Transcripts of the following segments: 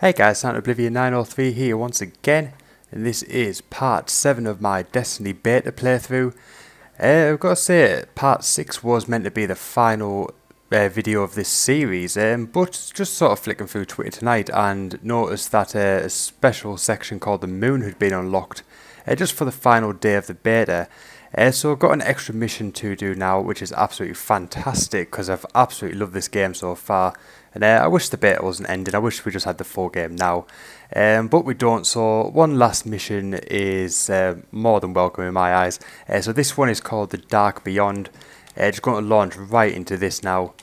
Hey guys, Sound Oblivion 903 here once again, and this is part 7 of my Destiny beta playthrough. I've got to say, part 6 was meant to be the final video of this series, but just sort of flicking through Twitter tonight and noticed that a special section called the Moon had been unlocked just for the final day of the beta. So I've got an extra mission to do now, which is absolutely fantastic because I've absolutely loved this game so far. And I wish the beta wasn't ending. I wish we just had the full game now. But we don't, so one last mission is more than welcome in my eyes. So this one is called The Dark Beyond. Just going to launch right into this now.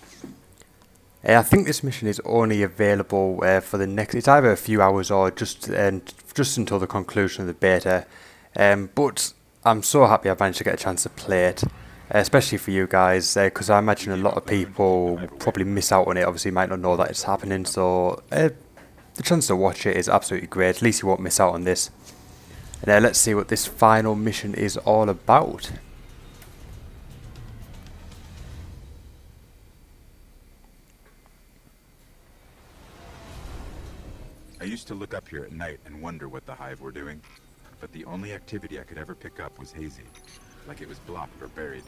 I think this mission is only available for the next, it's either a few hours or just until the conclusion of the beta. But I'm so happy I managed to get a chance to play it. Especially for you guys, because I imagine a lot of people probably miss out on it, obviously might not know that it's happening, so the chance to watch it is absolutely great. At least you won't miss out on this. And let's see what this final mission is all about. I used to look up here at night and wonder what the Hive were doing, but the only activity I could ever pick up was hazy. Like it was blocked or buried.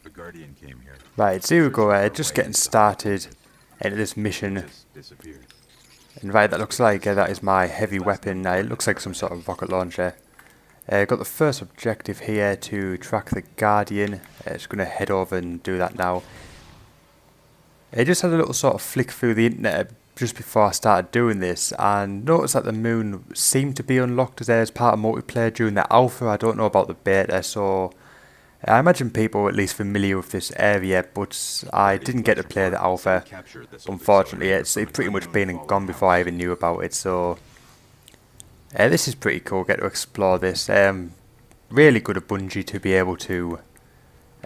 The Guardian came here. Right, so here we go, just getting started into this mission. And right, that looks like that is my heavy weapon. It looks like some sort of rocket launcher. Got the first objective here to track the Guardian. Just going to head over and do that now. I just had a little sort of flick through the internet just before I started doing this and noticed that the moon seemed to be unlocked as part of multiplayer during the alpha. I don't know about the beta, so I imagine people are at least familiar with this area, but I didn't get to play the alpha. Unfortunately, it's pretty much been and gone before I even knew about it, so this is pretty cool, get to explore this. Really good of Bungie to be able to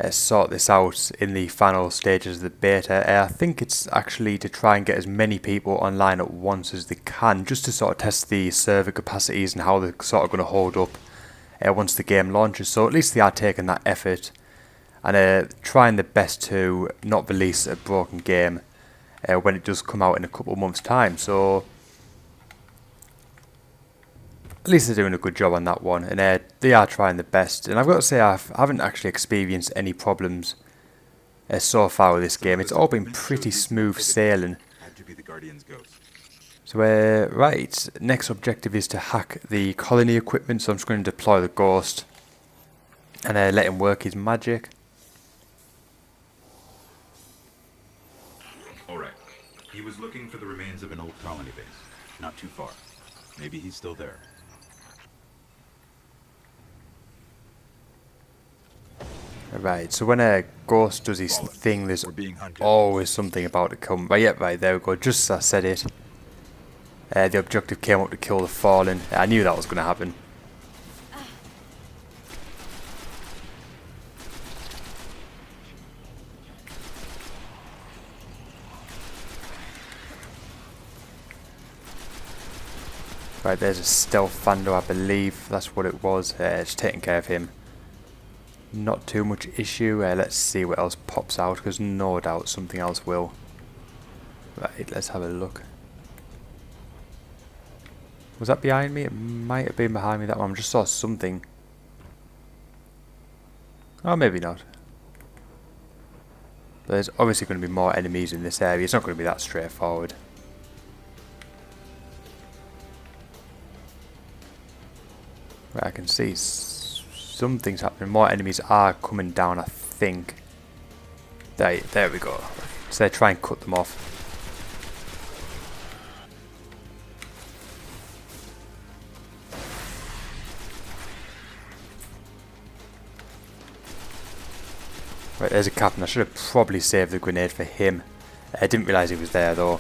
sort this out in the final stages of the beta. I think it's actually to try and get as many people online at once as they can, just to sort of test the server capacities and how they're sort of going to hold up once the game launches. So at least they are taking that effort and trying their best to not release a broken game when it does come out in a couple of months' time. So at least they're doing a good job on that one, and they are trying their best. And I've got to say, I haven't actually experienced any problems so far with this game. It's all been pretty smooth sailing. So right, next objective is to hack the colony equipment, so I'm just going to deploy the Ghost and let him work his magic. Alright, he was looking for the remains of an old colony base, not too far. Maybe he's still there. Right, so when a Ghost does his thing, there's always something about to come. Right, yeah, right, there we go, just as I said it. The objective came up to kill the Fallen. I knew that was going to happen. Right, there's a Stealth Vandal, I believe. That's what it was. Just taking care of him. Not too much issue. Let's see what else pops out, because no doubt something else will. Right, let's have a look. Was that behind me? It might have been behind me, that one. I just saw something. Oh, maybe not. But there's obviously going to be more enemies in this area. It's not going to be that straightforward. Right, I can see something's happening. More enemies are coming down, I think. There we go. So they try and cut them off. Right, there's a captain. I should have probably saved the grenade for him. I didn't realise he was there though.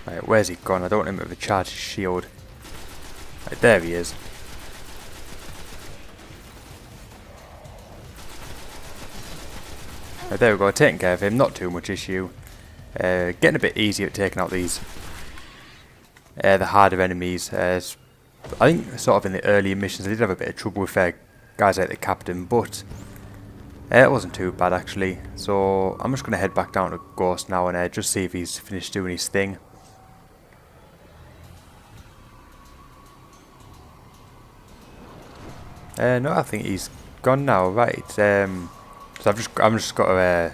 Right, where's he gone? I don't want him to recharge his shield. Right, there he is. Right, there we go, taking care of him, not too much issue. Getting a bit easier at taking out these the harder enemies. I think sort of in the earlier missions I did have a bit of trouble with guys like the captain, but it wasn't too bad actually. So I'm just going to head back down to Ghost now and just see if he's finished doing his thing. No, I think he's gone now. Right. So I'm just got to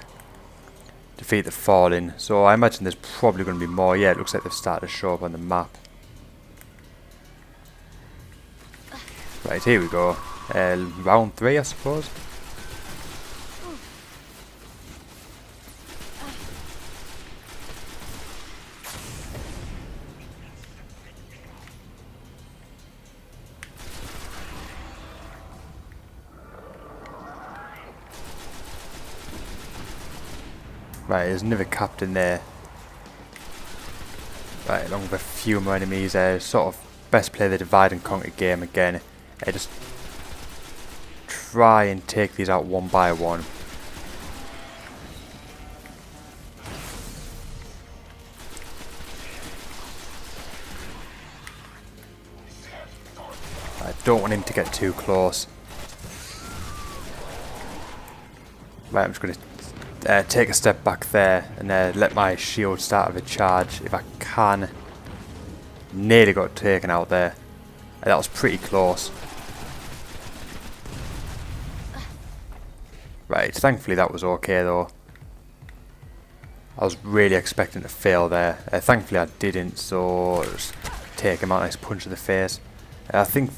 defeat the Fallen. So I imagine there's probably going to be more. Yeah, it looks like they've started to show up on the map. Right, here we go. Round 3, I suppose. Right, there's another captain there. Right, along with a few more enemies. Sort of best play the divide and conquer game again. Just try and take these out one by one. I don't want him to get too close. Right, I'm just going to take a step back there and let my shield start with a charge if I can. Nearly got taken out there. That was pretty close. Right, thankfully that was okay though. I was really expecting to fail there. Thankfully I didn't, so just take him out, nice punch to the face. I think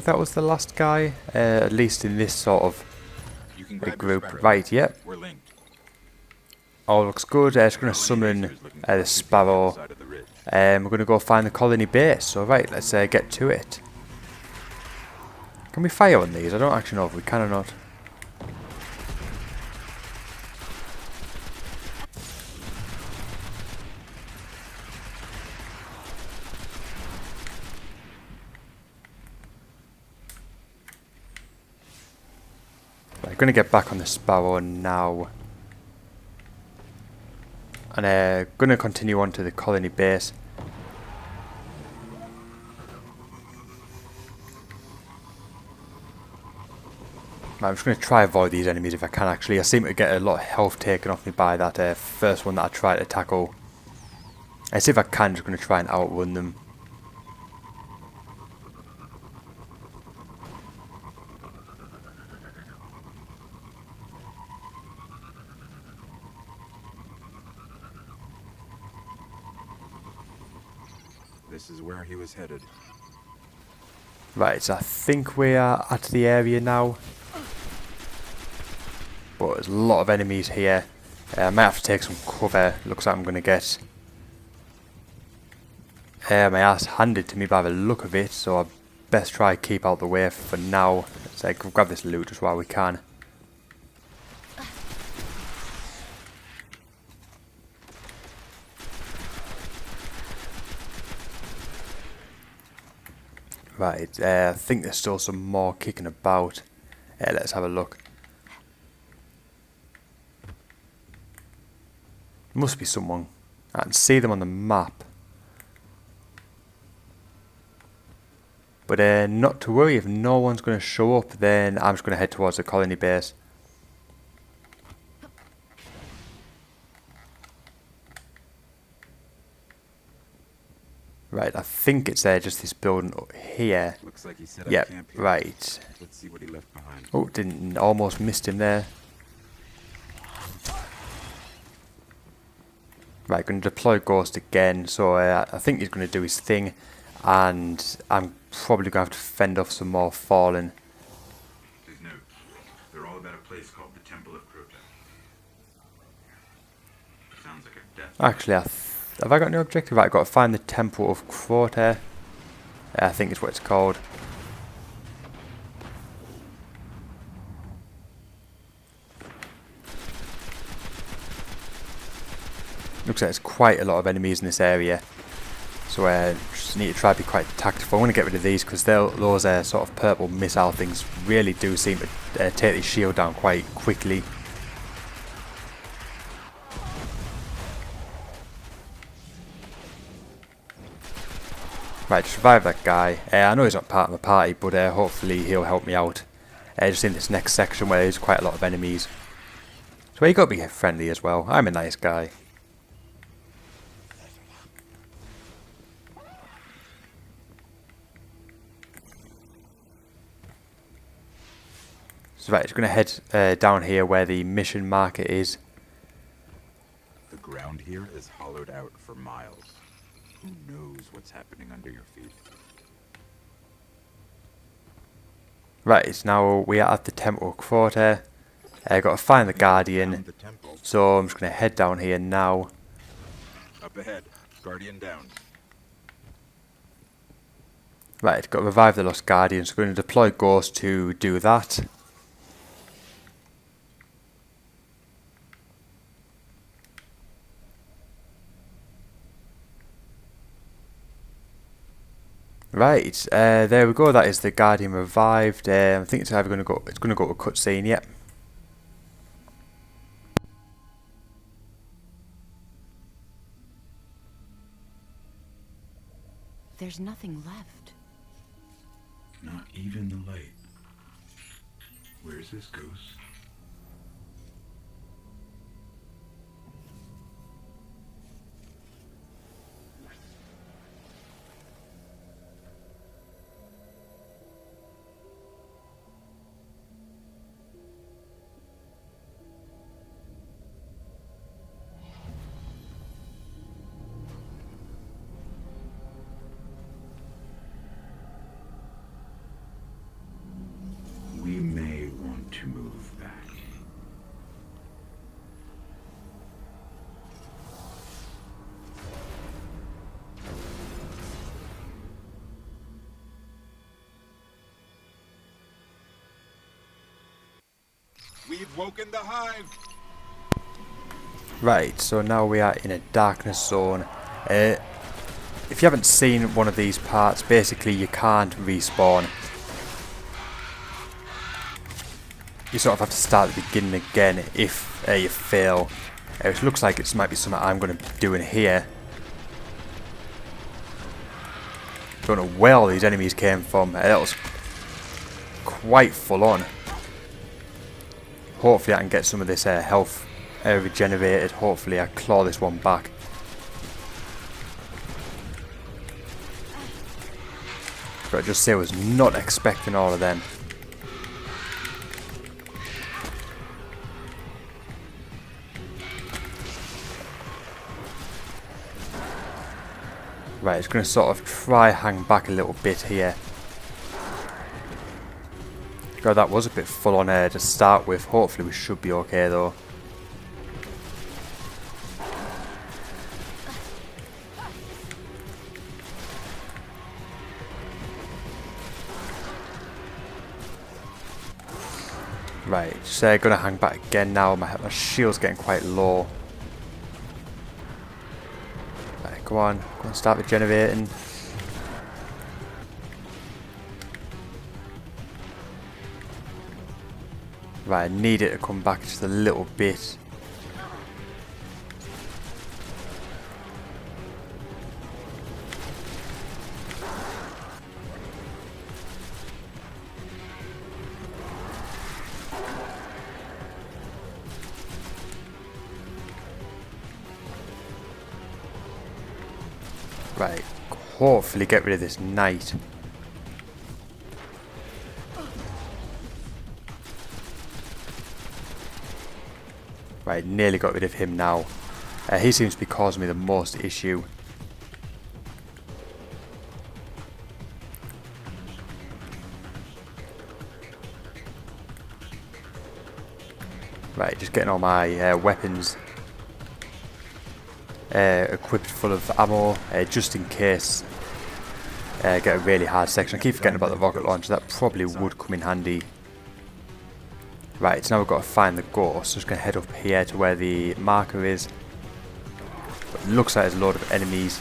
that was the last guy, at least in this sort of group. Right, yep. All looks good. Just going to summon the Sparrow. We're going to go find the colony base. So right, let's get to it. Can we fire on these? I don't actually know if we can or not. Right, going to get back on the Sparrow now. And going to continue on to the colony base. I'm just going to try avoid these enemies if I can actually. I seem to get a lot of health taken off me by that first one that I tried to tackle. I see if I can, just going to try and outrun them. This is where he was headed. Right, so I think we are at the area now. But there's a lot of enemies here. I might have to take some cover. Looks like I'm going to get my ass handed to me by the look of it. So I best try to keep out the way for now. Let's grab this loot just while we can. Right, I think there's still some more kicking about. Let's have a look. Must be someone. I can see them on the map. But not to worry, if no one's going to show up, then I'm just going to head towards the colony base. Right, I think it's just this building up here. Looks like he set up camp here. Right. Let's see what he left behind. Oh, almost missed him there. Right, going to deploy Ghost again, so I think he's going to do his thing, and I'm probably going to have to fend off some more Fallen. His note. They're all about a place called the Temple of Crota. Sounds like a death. Actually, have I got no objective? Right, I've got to find the Temple of Crota. I think it's what it's called. Looks like there's quite a lot of enemies in this area. So just need to try to be quite tactful. I'm going to get rid of these because those sort of purple missile things really do seem to take the shield down quite quickly. Right, just revive that guy. I know he's not part of my party, but hopefully he'll help me out. Just in this next section where there's quite a lot of enemies. So you got to be friendly as well. I'm a nice guy. So right, just going to head down here where the mission marker is. The ground here is hollowed out for miles. Who knows what's happening under your feet? Right, it's now we are at the Temple Quarter. Got to find the Guardian. So I'm just going to head down here now. Up ahead, Guardian down. Right, got to revive the Lost Guardian. So I'm going to deploy Ghost to do that. Right, there we go. That is the Guardian revived. I think it's either going to go. It's going to go to a cutscene. Yep. There's nothing left. Not even the light. Where's this ghost? We may want to move back. We've woken the hive. Right, so now we are in a darkness zone. If you haven't seen one of these parts, basically you can't respawn. You sort of have to start at the beginning again if you fail. It looks like it might be something I'm going to be doing here. Don't know where all these enemies came from. That was quite full on. Hopefully I can get some of this health regenerated. Hopefully I claw this one back. But I just say I was not expecting all of them. Right, it's going to sort of try hang back a little bit here. God, that was a bit full on air to start with. Hopefully we should be okay though. Right, just going to hang back again now. My shield's getting quite low. Right, go on, start regenerating. Right, I need it to come back just a little bit. Right, hopefully get rid of this knight. Right, nearly got rid of him now. He seems to be causing me the most issue. Right, just getting all my weapons equipped full of ammo, just in case get a really hard section. I keep forgetting about the rocket launcher, that probably would come in handy. Right, so now we've got to find the ghost. So just going to head up here to where the marker is. Looks like there's a load of enemies.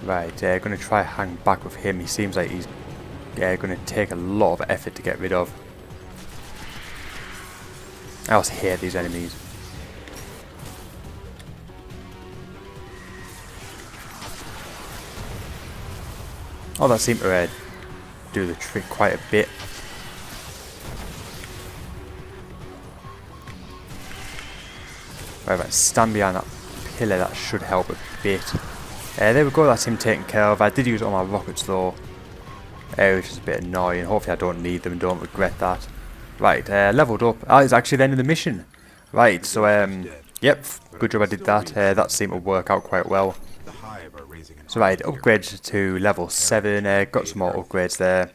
Right, gonna try hang back with him. He seems like he's gonna take a lot of effort to get rid of. I also hate these enemies. Oh, that seemed to do the trick quite a bit. Right, stand behind that pillar. That should help a bit. There we go, that's him taken care of. I did use all my rockets though, which is a bit annoying. Hopefully I don't need them, don't regret that. Right, leveled up. Ah, it's actually the end of the mission. Right, so, yep, good job I did that. That seemed to work out quite well. So right, upgrade to level 7, got some more upgrades there.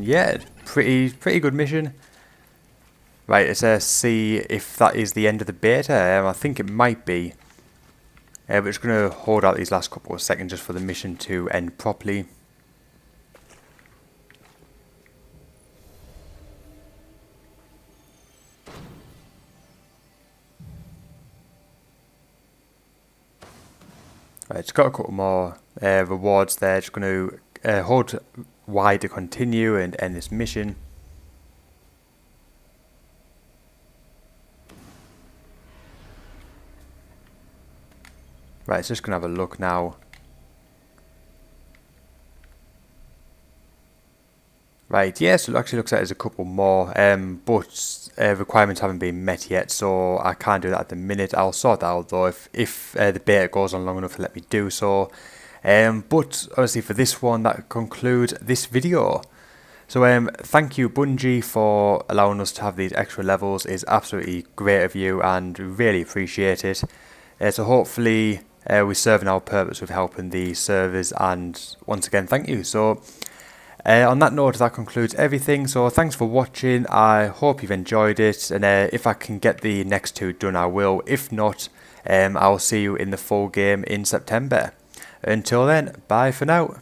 Yeah, pretty good mission. Right, let's see if that is the end of the beta. I think it might be. We're just going to hold out these last couple of seconds just for the mission to end properly. Right, it's got a couple more rewards there. Just going to hold Y to continue and end this mission. Right, it's just going to have a look now. Right, yes, it actually looks like there's a couple more, but requirements haven't been met yet, so I can't do that at the minute. I'll sort that out though if the beta goes on long enough to let me do so. But obviously for this one, that concludes this video. So thank you Bungie for allowing us to have these extra levels. It's absolutely great of you and really appreciate it. So hopefully we're serving our purpose with helping the servers, and once again thank you. So on that note, that concludes everything. So thanks for watching. I hope you've enjoyed it, and if I can get the next 2 done I will. If not, I'll see you in the full game in September. Until then, bye for now.